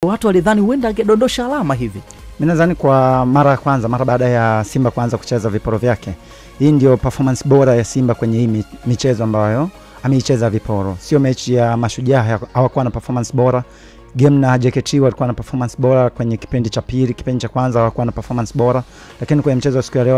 watu walidhani huenda angedondosha alama hivi. Mimi nadhani kwa mara ya kwanza, mara baada ya Simba kuanza kucheza viporo vyake, hii ndio performance bora ya Simba kwenye hii michezo ambayo ameicheza viporo. Sio mechi ya Mashujaa hawakuwa na performance bora. Game na JKT walikuwa na performance bora kwenye kipindi cha pili, kipindi cha kwanza hawakuwa na performance bora, lakini kwenye mchezo wa siku ya leo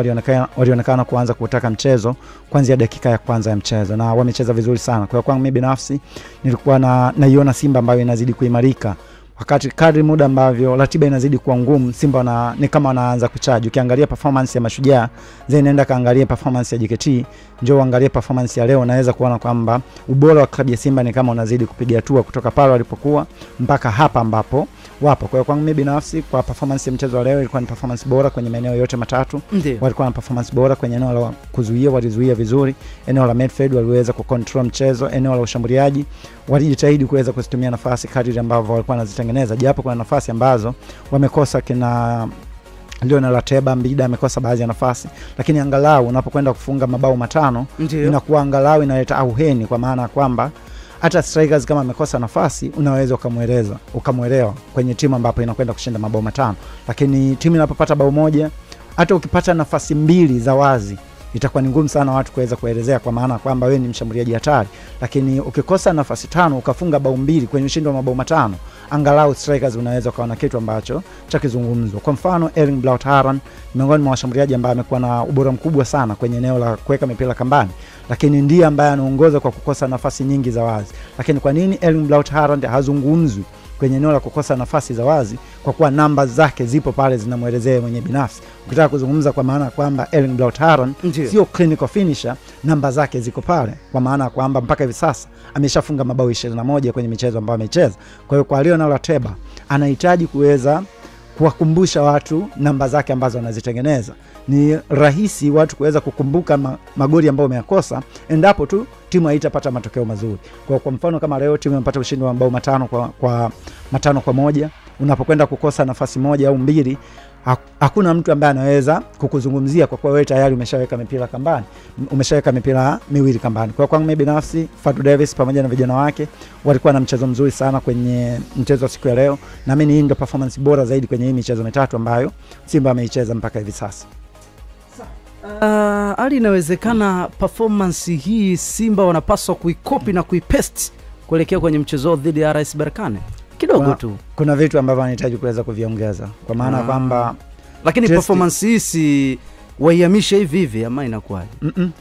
walionekana kuanza kutaka mchezo kuanzia dakika ya kwanza ya mchezo na wamecheza vizuri sana. Kwa kwangu mimi binafsi nilikuwa naiona Simba ambayo inazidi kuimarika. Wakati kadri muda ambavyo ratiba inazidi kuwa ngumu, Simba ni kama wanaanza kuchaji. Ukiangalia performance ya Mashujaa, nenda kaangalia performance ya JKT, njoo angalia performance ya leo, unaweza kuona kwamba ubora wa klabu ya Simba ni kama unazidi kupiga hatua kutoka pale walipokuwa mpaka hapa ambapo wapo. Kwa hiyo kwangu mimi binafsi, kwa performance ya mchezo wa leo ilikuwa ni performance bora kwenye maeneo yote matatu. Walikuwa na performance bora kwenye eneo la kuzuia, walizuia vizuri. Eneo la midfield waliweza kucontrol mchezo. Eneo la ushambuliaji walijitahidi kuweza kuzitumia nafasi kadri ambavyo walikuwa wanazitengeneza, japo kuna nafasi ambazo wamekosa. Kina Leonel Ateba Mbida amekosa baadhi ya nafasi, lakini angalau unapokwenda kufunga mabao matano inakuwa angalau inaleta auheni, kwa maana kwamba hata strikers kama amekosa nafasi unaweza ukamwelewa kwenye timu ambapo inakwenda kushinda mabao matano. Lakini timu inapopata bao moja, hata ukipata nafasi mbili za wazi itakuwa ni ngumu sana watu kuweza kuelezea, kwa maana kwamba wewe ni mshambuliaji hatari. Lakini ukikosa nafasi tano ukafunga bao mbili kwenye ushindi wa mabao matano, angalau strikers unaweza kuona kitu ambacho cha kizungumzo. Kwa mfano Erling Braut Haaland miongoni mwa washambuliaji ambao amekuwa na ubora mkubwa sana kwenye eneo la kuweka mipira kambani, lakini ndiye ambaye anaongoza kwa kukosa nafasi nyingi za wazi. Lakini kwa nini Erling Braut Haaland hazungumzwi kwenye eneo la kukosa nafasi za wazi? Kwa kuwa namba zake zipo pale zinamuelezea mwenye binafsi. Ukitaka kuzungumza kwa maana kwamba Erling Braut Haaland sio clinical finisher, namba zake ziko pale, kwa maana kwamba mpaka hivi sasa ameshafunga mabao 21 kwenye michezo ambayo amecheza. Kwa hiyo kwa Leonel Ateba anahitaji kuweza kuwakumbusha watu namba zake ambazo anazitengeneza. Ni rahisi watu kuweza kukumbuka magoli ambayo wameyakosa endapo tu timu haitapata matokeo mazuri. Kwa mfano kama leo timu imepata ushindi wa mabao matano kwa moja, unapokwenda kukosa nafasi moja au mbili, hakuna mtu ambaye anaweza kukuzungumzia kwa kuwa wewe tayari umeshaweka mipira kambani, umeshaweka mipira miwili kambani. Kwa kwangu mimi binafsi, Fadu Davis pamoja na vijana wake walikuwa na mchezo mzuri sana kwenye mchezo wa siku ya leo, na mimi hii ndio performance bora zaidi kwenye hii michezo mitatu ambayo Simba ameicheza mpaka hivi sasa. Ali, inawezekana performance hii Simba wanapaswa kuikopi na kuipaste kuelekea kwenye mchezo dhidi ya RS Berkane? Kidogo tu kuna vitu ambavyo wanahitaji kuweza kuviongeza, kwa maana kwamba lakini performance hii si waihamishe hivi ama inakuwaje?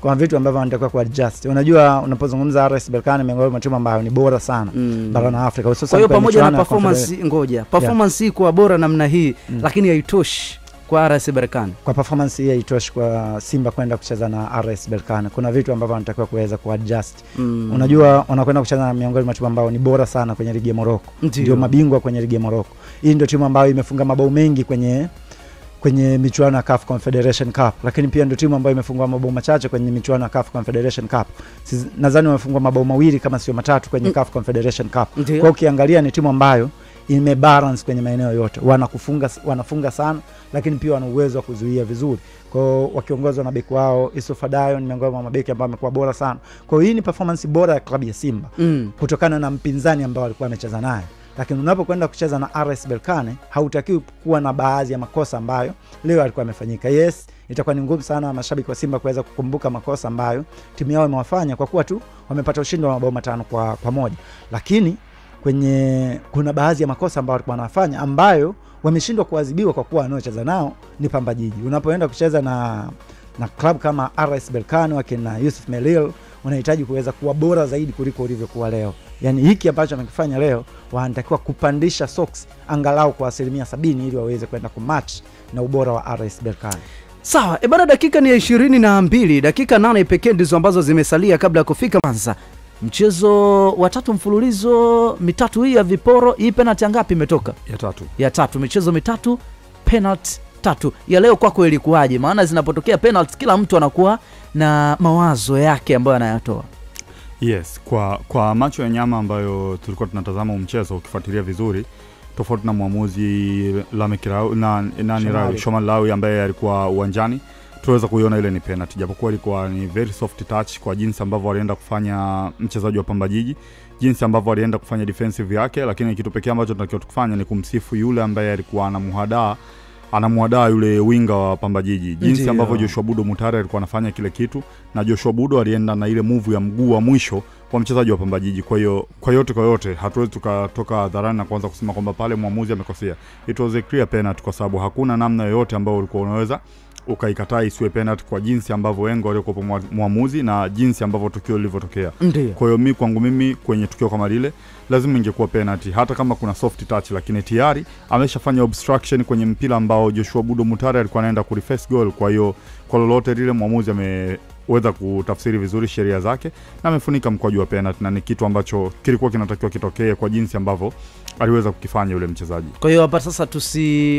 Kwa vitu ambavyo wanatakiwa kuadjust. Unajua unapozungumza RS Berkane miongoni mwa timu ambayo ni bora sana barani Afrika, hususan kwa hiyo pamoja na performance hii kwa bora namna hii, lakini haitoshi kwa RS Berkane. Kwa performance hii haitoshi kwa Simba kwenda kucheza na RS Berkane. Kuna vitu ambavyo wanatakiwa kuweza kuadjust. Unajua wanakwenda kucheza na miongoni mwa timu ambao ni bora sana kwenye ligi ya Morocco. Ndio mabingwa kwenye ligi ya Morocco. Hii ndio timu ambayo imefunga mabao mengi kwenye michuano ya CAF Confederation Cup, lakini pia ndio timu ambayo imefungwa mabao machache kwenye michuano ya CAF Confederation Cup. Nadhani wamefungwa mabao mawili kama sio matatu kwenye CAF Confederation Cup. Kwa ukiangalia ni timu ambayo imebalance kwenye maeneo yote. Wanafunga sana, lakini pia wana uwezo wa kuzuia vizuri. Kwa wakiongozwa na beki wao Isufa Dayo, ni miongoni mwa mabeki ambao wamekuwa bora sana. Kwa hiyo hii ni performance bora ya klabu ya Simba kutokana na mpinzani ambao alikuwa amecheza naye. Lakini unapokwenda kucheza na RS Berkane hautakiwi kuwa na baadhi ya makosa ambayo leo alikuwa amefanyika. Yes, itakuwa ni ngumu sana mashabiki wa Simba kuweza kukumbuka makosa ambayo timu yao imewafanya, kwa kuwa tu wamepata ushindi wa mabao 5 kwa moja. Lakini kuna baadhi ya makosa ambayo walikuwa wanafanya ambayo wameshindwa kuadhibiwa kwa kuwa wanaocheza nao ni Pamba Jiji. Unapoenda kucheza na club kama RS Berkane wakina Yusuf Melil, unahitaji kuweza kuwa bora zaidi kuliko ulivyokuwa leo. Yani hiki ambacho wamekifanya leo, wanatakiwa kupandisha socks angalau kwa 70% ili waweze kwenda kumatch na ubora wa RS Berkane. Sawa, bana, dakika ni 22, dakika 8 pekee ndizo ambazo zimesalia kabla ya kufika Mwanza. Mchezo wa tatu mfululizo, mitatu hii ya viporo, hii penalty ngapi imetoka? Ya tatu, michezo mitatu, penalty 3. Ya leo kwako ilikuwaje? Maana zinapotokea penalty kila mtu anakuwa na mawazo yake ambayo anayatoa. Yes, kwa macho ya nyama ambayo tulikuwa tunatazama mchezo ukifuatilia vizuri, tofauti na muamuzi Lamek Raoui na Shoman Laoui ambaye alikuwa uwanjani, tuweza kuiona ile ni penalty, japokuwa ilikuwa ni very soft touch kwa jinsi ambavyo alienda kufanya mchezaji wa Pamba Jiji, jinsi ambavyo alienda kufanya defensive yake, lakini kitu pekee ambacho tunatakiwa tukifanya ni kumsifu yule ambaye alikuwa anamuhadaa yule winga wa Pamba Jiji, jinsi ambavyo Joshua Budo Mutare alikuwa anafanya kile kitu, na Joshua Budo alienda na ile move ya mguu wa mwisho kwa mchezaji wa Pamba Jiji. Kwa hiyo kwa yote hatuwezi tukatoka hadharani na kuanza kusema kwamba pale muamuzi amekosea. It was a clear penalty, kwa sababu hakuna namna yoyote ambayo ulikuwa unaweza ukaikataa isiwe penalty kwa jinsi ambavyo wengo waliokuwa muamuzi na jinsi ambavyo tukio lilivyotokea. Kwa hiyo kwangu mimi kwenye tukio kama lile lazima ingekuwa penalty, hata kama kuna soft touch, lakini tayari ameshafanya obstruction kwenye mpira ambao Joshua Budo Mutare alikuwa anaenda ku reverse goal. Kwa hiyo kwa lolote lile muamuzi ameweza kutafsiri vizuri sheria zake na amefunika mkwaju wa penalty, na ni kitu ambacho kilikuwa kinatakiwa kitokee kwa jinsi ambavyo aliweza kukifanya yule mchezaji. Kwa hiyo hapa sasa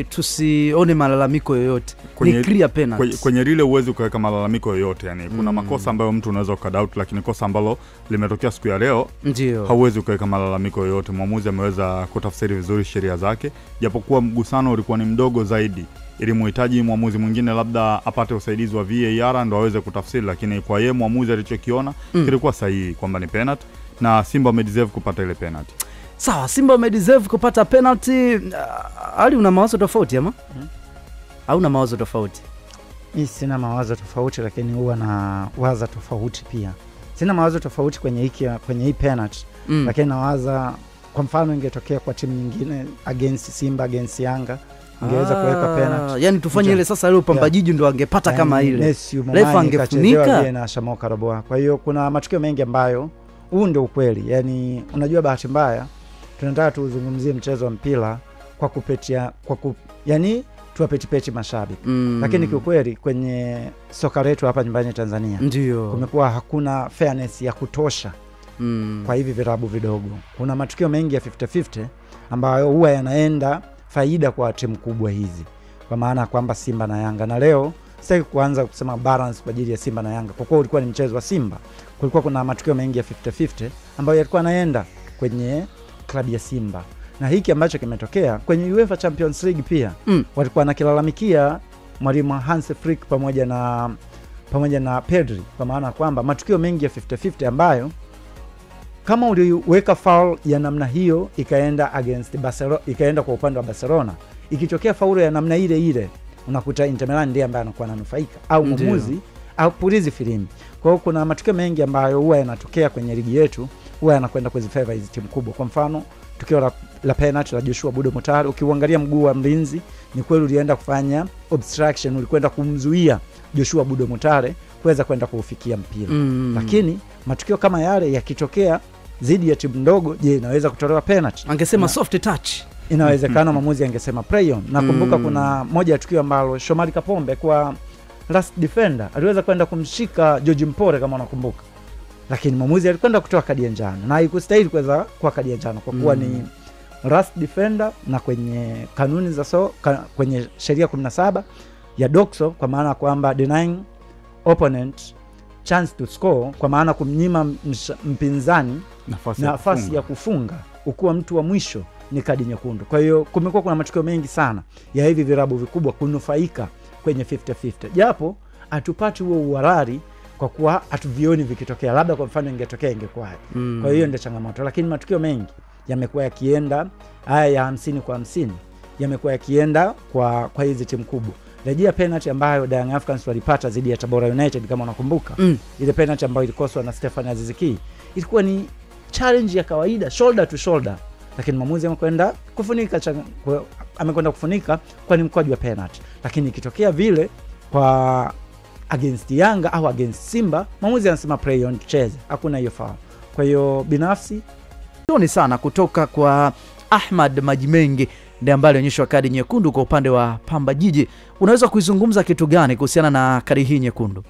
tusione malalamiko yoyote. Ni clear penalty. Kwenye lile uwezi ukaweka malalamiko yoyote, yani kuna makosa ambayo mtu unaweza ukadoubt, lakini kosa ambalo limetokea siku ya leo hauwezi ukaweka malalamiko yoyote. Muamuzi ameweza kutafsiri vizuri sheria zake, japokuwa mgusano ulikuwa ni mdogo zaidi, ili muhitaji muamuzi mwingine labda apate usaidizi wa VAR ndo aweze kutafsiri, lakini kwa yeye muamuzi alichokiona kilikuwa sahihi kwamba ni penalty na Simba wamedeserve kupata ile penalty. Sawa, Simba wamedeserve kupata penalty. Ali, una mawazo tofauti ama? Au una mawazo tofauti? Mimi sina mawazo tofauti, lakini huwa na waza tofauti pia. Sina mawazo tofauti kwenye hii penalty, lakini nawaza kwa mfano ingetokea kwa timu nyingine against Simba, against Yanga, ingeweza kuweka penalty. Yani tufanye ile sasa leo Pamba Jiji ndo angepata kama ile. Refa angefunika na Shamoka Roboa. Kwa hiyo kuna matukio mengi ambayo huu ndio ukweli. Yani unajua bahati mbaya tunataka tuzungumzie mchezo wa mpira kwa kupetia yani tuwapeti mashabiki. Lakini kiukweli kwenye soka letu hapa nyumbani Tanzania kumekuwa hakuna fairness ya kutosha kwa hivi virabu vidogo. Kuna matukio mengi ya 50-50 ambayo huwa yanaenda faida kwa timu kubwa hizi, kwa maana kwamba Simba na Yanga. Na leo sitaki kuanza kusema balance kwa ajili ya Simba na Yanga, kwa kuwa ulikuwa ni mchezo wa Simba. Kulikuwa kuna matukio mengi ya 50-50 ambayo yalikuwa yanaenda kwenye klabu ya Simba. Na hiki ambacho kimetokea kwenye UEFA Champions League pia walikuwa nakilalamikia mwalimu Hans Flick pamoja na Pedri, kwa maana kwamba matukio mengi ya 50-50 ambayo kama uliweka foul ya namna hiyo ikaenda against Barcelona, ikaenda kwa upande wa Barcelona, ikitokea foul ya namna ile unakuta Inter Milan ndiye ambaye anakuwa ananufaika, au mwamuzi au pulizi filimbi. Kwa hiyo kuna matukio mengi ambayo huwa yanatokea kwenye ligi yetu, huwa yanakwenda kuzifavor hizi timu kubwa. Kwa mfano tukio la penalty la Joshua Budo Mutare, ukiangalia mguu wa mlinzi ni kweli ulienda kufanya obstruction, ulikwenda kumzuia Joshua Budo Mutare kuweza kwenda kuufikia mpira. Lakini matukio kama yale yakitokea zidi ya timu ndogo, je, inaweza kutolewa penalty? Angesema soft touch. Inawezekana mwamuzi angesema play on. Nakumbuka kuna moja ya tukio ambalo Shomari Kapombe kwa last defender aliweza kwenda kumshika George Mpore kama unakumbuka, lakini mwamuzi alikwenda kutoa kadi ya njano na haikustahili kuweza kwa kadi ya njano kwa kuwa ni last defender, na kwenye kanuni za kwenye sheria 17 ya Doxo, kwa maana kwamba denying opponent chance to score, kwa maana kumnyima mpinzani nafasi ya kufunga ukuwa mtu wa mwisho, ni kadi nyekundu. Kwa hiyo kumekuwa kuna matukio mengi sana ya hivi virabu vikubwa kunufaika kwenye 50-50, japo hatupati huo uharari kwa kuwa hatuvioni vikitokea. Labda kwa mfano ingetokea ingekuwa. Kwa hiyo ndio changamoto, lakini matukio mengi yamekuwa yakienda haya ya 50 kwa 50 yamekuwa yakienda kwa hizi timu kubwa. Rejea penalty ambayo Young Africans walipata dhidi ya Tabora United kama unakumbuka. Ile penalty ambayo ilikoswa na Stefan Aziz Ki ilikuwa ni challenge ya kawaida, shoulder to shoulder, lakini mwamuzi amekwenda kufunika kwa ni mkwaju wa penalty. Lakini ikitokea vile kwa against Yanga au against Simba, mwamuzi anasema play on, cheze, hakuna hiyo foul. Kwa hiyo binafsi ni sana kutoka kwa Ahmad Majimengi ndiye ambaye alionyeshwa kadi nyekundu kwa upande wa Pamba Jiji. Unaweza kuizungumza kitu gani kuhusiana na kadi hii nyekundu?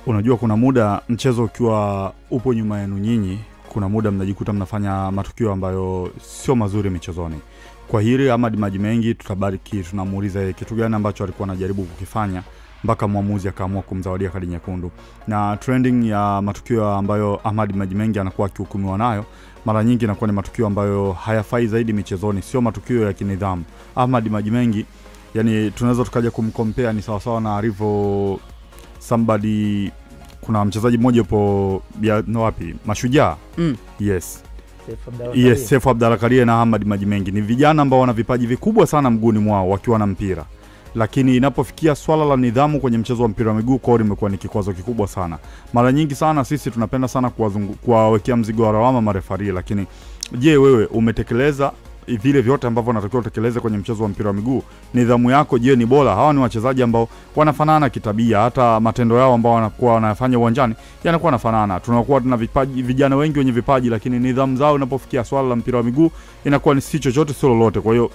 Unajua kuna muda mchezo ukiwa upo nyuma yenu nyinyi, kuna muda mnajikuta mnafanya matukio ambayo sio mazuri michezoni. Kwa hili Ahmad Majimengi tutabariki tunamuuliza yeye kitu gani ambacho alikuwa anajaribu kukifanya mpaka muamuzi akaamua kumzawadia kadi nyekundu. Na trending ya matukio ambayo Ahmad Majimengi anakuwa akihukumiwa nayo mara nyingi inakuwa ni matukio ambayo hayafai zaidi michezoni, sio matukio ya kinidhamu. Ahmad Majimengi Yani tunaweza tukaja kumcompare ni sawa sawa na alivyo somebody, kuna mchezaji mmoja yupo wapi Mashujaa. Yes. Seif Abdalla Karia na Ahmad Maji Mengi ni vijana ambao wana vipaji vikubwa sana mguuni mwao wakiwa na mpira. Lakini inapofikia swala la nidhamu kwenye mchezo wa mpira wa miguu, Kori imekuwa ni kikwazo kikubwa sana. Mara nyingi sana sisi tunapenda sana kuwawekea mzigo wa lawama marefari, lakini je, wewe umetekeleza vile vyote ambavyo unatakiwa utekeleze kwenye mchezo wa mpira wa miguu? Nidhamu yako je ni bora? Hawa ni wachezaji ambao wanafanana kitabia, hata matendo yao ambao wanakuwa wanafanya uwanjani yanakuwa yanafanana. Tunakuwa tuna vipaji, vijana wengi wenye vipaji, lakini nidhamu zao inapofikia swala la mpira wa miguu inakuwa ni si chochote sio lolote. Kwa hiyo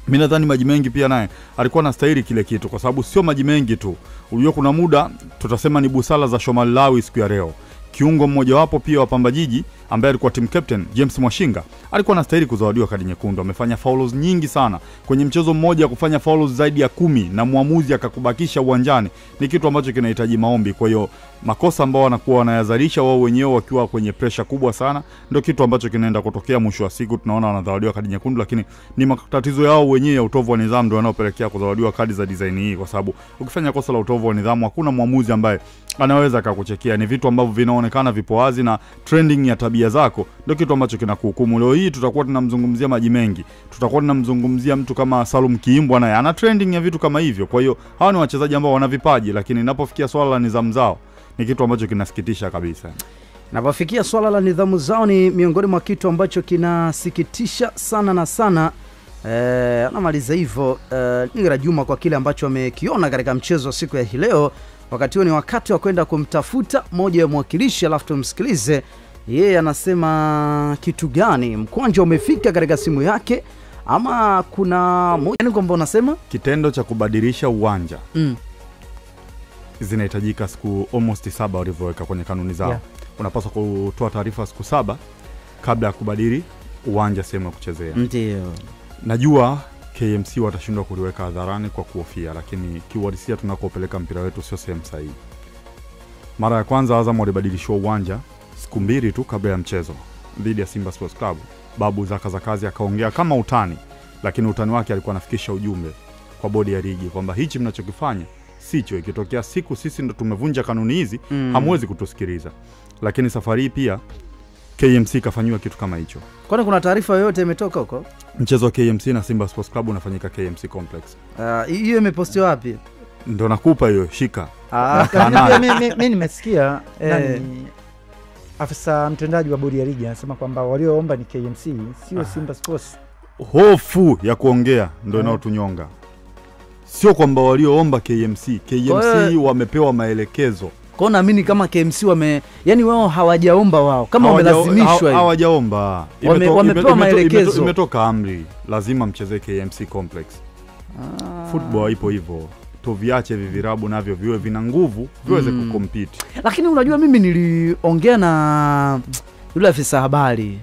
mimi nadhani Maji Mengi pia naye alikuwa anastahili kile kitu, kwa sababu sio Maji Mengi tu. Unajua kuna muda tutasema ni busara za Shomari Lawi siku ya leo. Kiungo mmoja wapo pia wa Pamba Jiji ambaye alikuwa team captain James Mwashinga alikuwa anastahili kuzawadiwa kadi nyekundu. Amefanya fouls nyingi sana kwenye mchezo mmoja, kufanya fouls zaidi ya 10 na muamuzi akakubakisha uwanjani, ni kitu ambacho kinahitaji maombi. Kwa hiyo makosa ambao wanakuwa wanayazalisha wao wenyewe wakiwa kwenye pressure kubwa sana ndio kitu ambacho kinaenda kutokea. Mwisho wa siku tunaona wanazawadiwa kadi nyekundu, lakini ni matatizo yao wenyewe ya utovu wa nidhamu ndio yanayopelekea kuzawadiwa kadi za design hii, kwa sababu ukifanya kosa la utovu wa nidhamu hakuna muamuzi ambaye anaweza akakuchekea. Ni vitu ambavyo vinaonekana vipo wazi, na trending ya tabia zako ndio kitu ambacho kinakuhukumu. Leo hii tutakuwa tunamzungumzia Maji Mengi, tutakuwa tunamzungumzia mtu kama Salum Kiimbwa, naye ana trending ya vitu kama hivyo. Kwa hiyo hawa ni wachezaji ambao wana vipaji, lakini inapofikia swala la nidhamu zao ni kitu ambacho kinasikitisha kabisa. Napofikia swala la nidhamu zao ni miongoni mwa kitu ambacho kinasikitisha sana na sana. Anamaliza hivyo Nigra Juma kwa kile ambacho amekiona katika mchezo wa siku ya hii leo. Wakati huo ni wakati wa kwenda kumtafuta moja ya mwakilishi, alafu tumsikilize yeye anasema kitu gani. Mkwanja umefika katika simu yake ama kuna moja ni kwamba unasema kitendo cha kubadilisha uwanja zinahitajika siku almost 7 walivyoweka kwenye kanuni zao. Unapaswa kutoa taarifa siku 7 kabla ya kubadili uwanja sehemu ya kuchezea. Ndio. Najua KMC watashindwa kuliweka hadharani kwa kuhofia, lakini kiuhalisia tunakopeleka mpira wetu sio sehemu sahihi. Mara ya kwanza Azam walibadilishwa uwanja siku 2 tu kabla ya mchezo dhidi ya Simba Sports Club. Babu Zakazi akaongea kama utani, lakini utani wake alikuwa anafikisha ujumbe kwa bodi ya ligi kwamba hichi mnachokifanya sicho, ikitokea siku sisi ndo tumevunja kanuni hizi hamwezi kutusikiliza. Lakini safari hii pia KMC kafanywa kitu kama hicho. Kwani kuna taarifa yoyote imetoka huko? Mchezo wa KMC na Simba Sports Club unafanyika KMC Complex. Hiyo imepostiwa wapi? Ndio nakupa hiyo, shika. Mimi nimesikia nani afisa mtendaji wa bodi ya ligi anasema kwamba walioomba ni KMC sio Simba Sports. Hofu ya kuongea ndio inayotunyonga. Sio kwamba walioomba KMC wamepewa maelekezo. Kwa naamini kama KMC yani wao hawajaomba, wao kama wamelazimishwa hivi. Hawajaomba. Wamepewa maelekezo. Imetoka amri, lazima mcheze KMC Complex. Football ipo hivyo. Tuviache virabu navyo viwe vina nguvu viweze kukompete. Lakini unajua mimi niliongea na yule afisa habari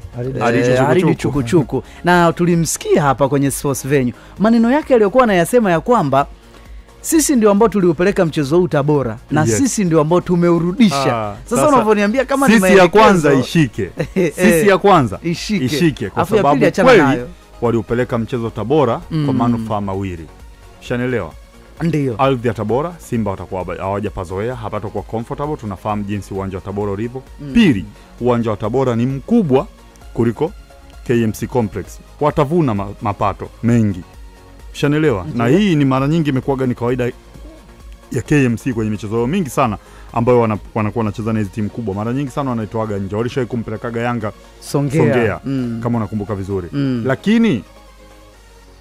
Aridi Chukuchuku na tulimsikia hapa kwenye Sports Venue. Maneno yake aliyokuwa anayasema ya kwamba sisi ndio ambao tuliupeleka mchezo huu Tabora na sisi ndio ambao tumeurudisha. Sasa unavyoniambia kama ni sisi ya kwanza ishike. Sisi ya kwanza ishike kwa sababu kweli waliupeleka mchezo Tabora kwa manufaa mawili. Ushanielewa? Ndio. Ardhi ya Tabora Simba watakuwa hawajapazoea, hapatakuwa comfortable. Tunafahamu jinsi uwanja wa Tabora ulivyo. Pili, uwanja wa Tabora ni mkubwa kuliko KMC Complex. Watavuna mapato mengi. Ushanielewa? Na hii ni mara nyingi imekuwa ni kawaida ya KMC kwenye michezo mingi sana ambayo wanakuwa wanacheza na hizo timu kubwa. Mara nyingi sana wanaitoaga nje. Walishawahi kumpelekaga Yanga Songea. Kama unakumbuka vizuri. Lakini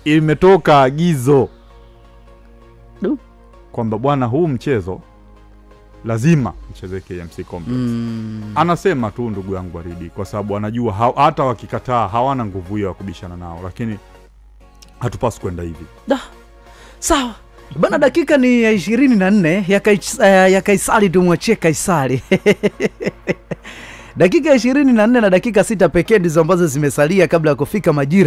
imetoka agizo kwamba bwana huu mchezo lazima mcheze KMC Complex. Anasema tu ndugu yangu Aridi kwa sababu anajua hata wakikataa hawana nguvu ya kubishana nao, lakini hatupaswi kwenda hivi. Sawa. Bana, dakika ni 24 ya Kaisari, tumwachie Kaisari. Dakika 24 na dakika 6 pekee ndizo ambazo zimesalia kabla ya kufika majira